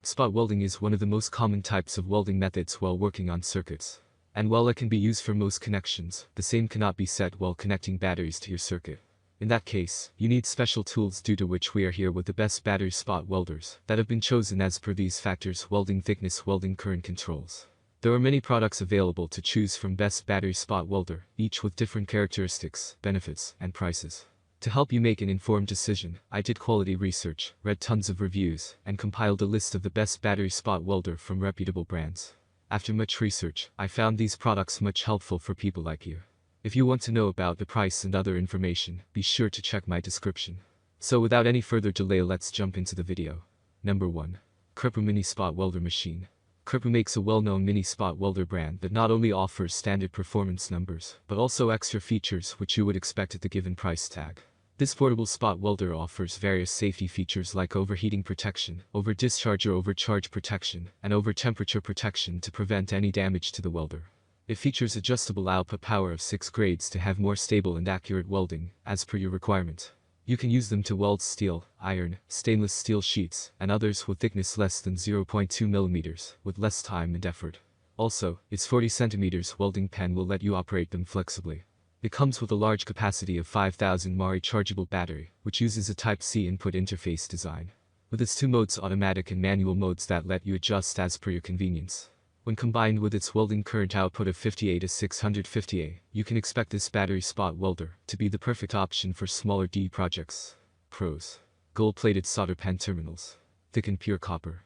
Spot welding is one of the most common types of welding methods while working on circuits. And while it can be used for most connections, the same cannot be said while connecting batteries to your circuit. In that case, you need special tools, due to which we are here with the best battery spot welders that have been chosen as per these factors: welding thickness, welding current controls. There are many products available to choose from best battery spot welder, each with different characteristics, benefits, and prices. To help you make an informed decision, I did quality research, read tons of reviews, and compiled a list of the best battery spot welder from reputable brands. After much research, I found these products much helpful for people like you. If you want to know about the price and other information, be sure to check my description. So without any further delay, let's jump into the video. Number 1. Kripper Mini Spot Welder Machine. Kripper makes a well-known mini spot welder brand that not only offers standard performance numbers, but also extra features which you would expect at the given price tag. This portable spot welder offers various safety features like overheating protection, over-discharge or overcharge protection, and over-temperature protection to prevent any damage to the welder. It features adjustable output power of 6 grades to have more stable and accurate welding, as per your requirement. You can use them to weld steel, iron, stainless steel sheets, and others with thickness less than 0.2 mm, with less time and effort. Also, its 40 cm welding pen will let you operate them flexibly. It comes with a large capacity of 5000 mAh rechargeable battery, which uses a Type-C input interface design, with its 2 modes, automatic and manual modes, that let you adjust as per your convenience. When combined with its welding current output of 50A to 650A, you can expect this battery spot welder to be the perfect option for smaller D projects. Pros: gold-plated solder pen terminals, thick and pure copper.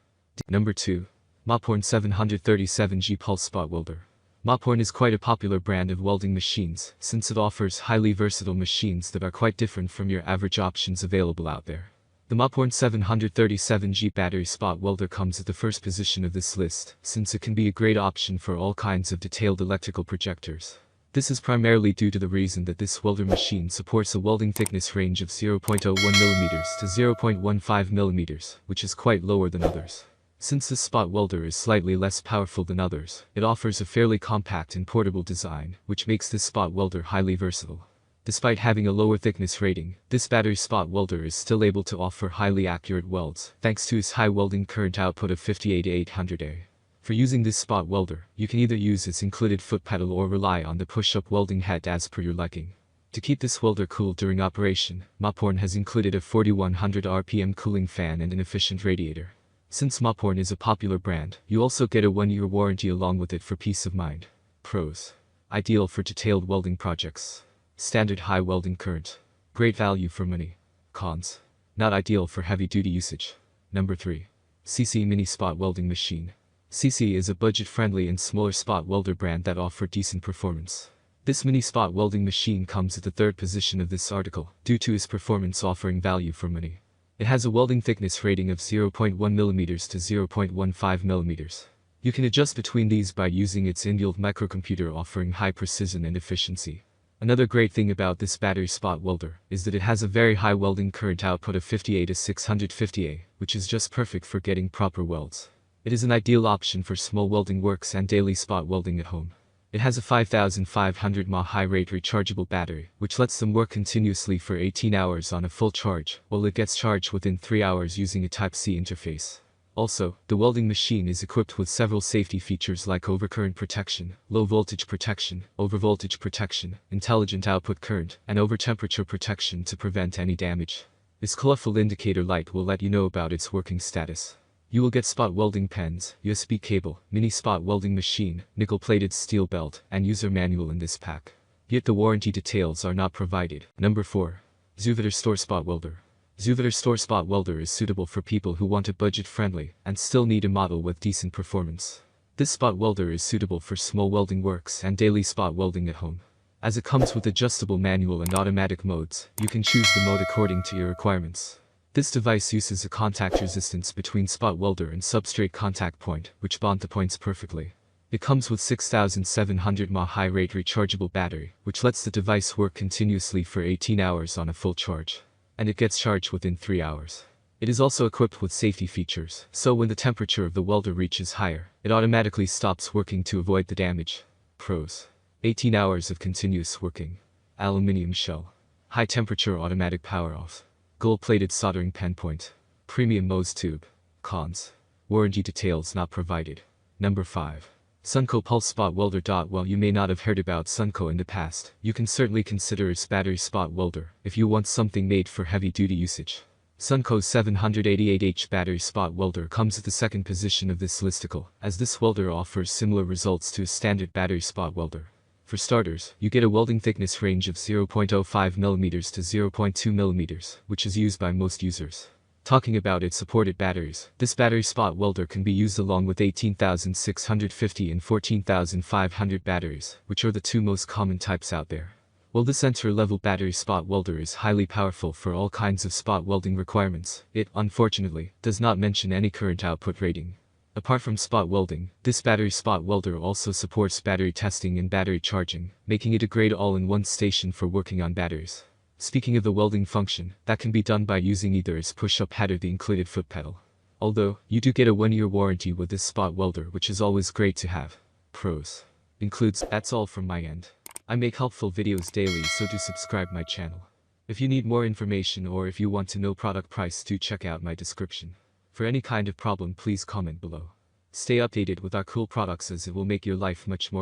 Number 2. Moppoint 737G Pulse Spot Welder. Moppoint is quite a popular brand of welding machines, since it offers highly versatile machines that are quite different from your average options available out there. The Moppoint 737G battery spot welder comes at the first position of this list, since it can be a great option for all kinds of detailed electrical projectors. This is primarily due to the reason that this welder machine supports a welding thickness range of 0.01 mm to 0.15 mm, which is quite lower than others. Since this spot welder is slightly less powerful than others, it offers a fairly compact and portable design, which makes this spot welder highly versatile. Despite having a lower thickness rating, this battery spot welder is still able to offer highly accurate welds, thanks to its high welding current output of 50A to 800A. For using this spot welder, you can either use its included foot pedal or rely on the push-up welding head as per your liking. To keep this welder cool during operation, Moppoint has included a 4100 RPM cooling fan and an efficient radiator. Since Moppoint is a popular brand, you also get a 1-year warranty along with it for peace of mind. Pros: ideal for detailed welding projects. Standard high welding current. Great value for money. Cons: not ideal for heavy-duty usage. Number 3. CC Mini Spot Welding Machine. CC is a budget-friendly and smaller spot welder brand that offers decent performance. This mini spot welding machine comes at the third position of this article, due to its performance offering value for money. It has a welding thickness rating of 0.1 mm to 0.15 mm. You can adjust between these by using its inbuilt microcomputer, offering high precision and efficiency. Another great thing about this battery spot welder is that it has a very high welding current output of 50A to 650A, which is just perfect for getting proper welds. It is an ideal option for small welding works and daily spot welding at home. It has a 5500 mAh high-rate rechargeable battery, which lets them work continuously for 18 hours on a full charge, while it gets charged within 3 hours using a Type-C interface. Also, the welding machine is equipped with several safety features like overcurrent protection, low voltage protection, overvoltage protection, intelligent output current, and overtemperature protection to prevent any damage. This colorful indicator light will let you know about its working status. You will get spot welding pens, USB cable, mini spot welding machine, nickel-plated steel belt, and user manual in this pack. Yet the warranty details are not provided. Number 4. Zouverter Store Spot Welder. Zouverter Store Spot Welder is suitable for people who want a budget-friendly and still need a model with decent performance. This spot welder is suitable for small welding works and daily spot welding at home. As it comes with adjustable manual and automatic modes, you can choose the mode according to your requirements. This device uses a contact resistance between spot welder and substrate contact point, which bond the points perfectly. It comes with 6700 mAh high-rate rechargeable battery, which lets the device work continuously for 18 hours on a full charge. And it gets charged within 3 hours. It is also equipped with safety features, so when the temperature of the welder reaches higher, it automatically stops working to avoid the damage. Pros: 18 hours of continuous working. Aluminium shell. High temperature automatic power off. Gold-plated soldering pen point. Premium Mohs tube. Cons: Warranty details not provided. Number 5. Sunco Pulse Spot Welder. While you may not have heard about Sunco in the past, you can certainly consider its battery spot welder if you want something made for heavy-duty usage. Sunco's 788H battery spot welder comes at the second position of this listicle, as this welder offers similar results to a standard battery spot welder. For starters, you get a welding thickness range of 0.05mm to 0.2mm, which is used by most users. Talking about its supported batteries, this battery spot welder can be used along with 18,650 and 14,500 batteries, which are the two most common types out there. While this entry-level battery spot welder is highly powerful for all kinds of spot welding requirements, it, unfortunately, does not mention any current output rating. Apart from spot welding, this battery spot welder also supports battery testing and battery charging, making it a great all-in-one station for working on batteries. Speaking of the welding function, that can be done by using either its push-up head or the included foot pedal. Although, you do get a 1-year warranty with this spot welder, which is always great to have. Pros includes. That's all from my end. I make helpful videos daily, so do subscribe my channel. If you need more information or if you want to know product price, do check out my description. For any kind of problem, please comment below. Stay updated with our cool products, as it will make your life much more easier.